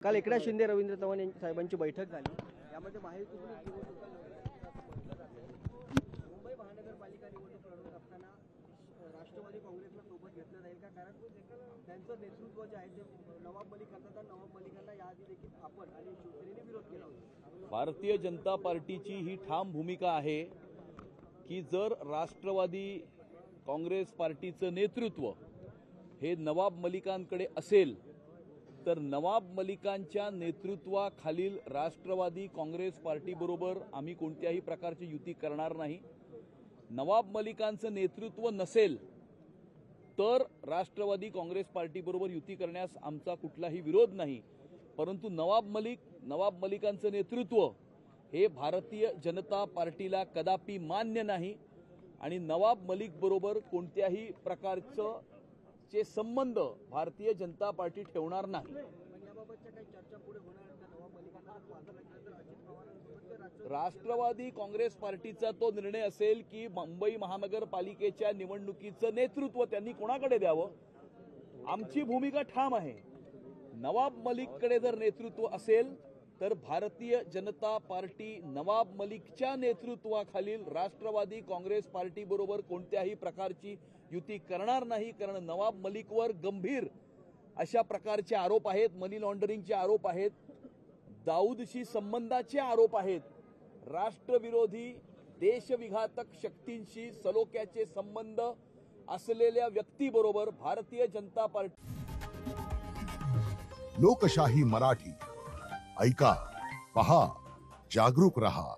काल एकनाथ शिंदे रवींद्र चव्हाण साहेबांची बैठक झाली। यामध्ये मुंबई महानगरपालिका निवडणूक लढवत असताना राष्ट्रवादी काँग्रेसला सोबत घेतलं जाईल का? कारण त्यांचं नेतृत्व जे आहे ते नवाब मलिक करतात। नवाब मलिकांना याआधी देखील आपण आणि शिवसेनेने विरोध केला होता। भारतीय जनता पार्टीची ही ठाम भूमिका आहे की जर राष्ट्रवादी काँग्रेस पार्टीचं नेतृत्व हे नवाब मलिकांकडे असेल तर नवाब मलिकांच्या नेतृत्वाखालील राष्ट्रवादी काँग्रेस पार्टीबरोबर आम्ही कोणत्याही प्रकारची युती करणार नाही। नवाब मलिकांचं नेतृत्व नसेल तर राष्ट्रवादी काँग्रेस पार्टीबरोबर युती करण्यास आमचा कुठलाही विरोध नाही, परंतु नवाब मलिकांचं नेतृत्व हे भारतीय जनता पार्टीला कदापि मान्य नाही आणि नवाब मलिक बरोबर कोणत्याही प्रकारचं चे संबंध भारतीय जनता पार्टी ठेवणार नाही। राष्ट्रवादी काँग्रेस पार्टीचा तो निर्णय असेल की मुंबई महानगरपालिकेच्या निवडणुकीचं नेतृत्व त्यांनी कोणाकडे द्यावं। आमची भूमिका ठाम आहे, नवाब मलिककडे जर नेतृत्व असेल तर भारतीय जनता पार्टी नवाब मलिकच्या नेतृत्वाखालील राष्ट्रवादी काँग्रेस पार्टी बरोबर कोणत्याही प्रकारची युती करणार नाही, कारण नवाब मलिकवर गंभीर अशा प्रकारचे आरोप आहेत, मनी लॉन्ड्रिंगचे आरोप आहेत, दाऊदशी संबंधाचे आरोप आहेत, राष्ट्रविरोधी देशविघातक शक्तींशी सलोख्याचे संबंध असलेल्या व्यक्तीबरोबर भारतीय जनता पार्टी। लोकशाही मराठी ऐका, पहा, जागरूक रहा।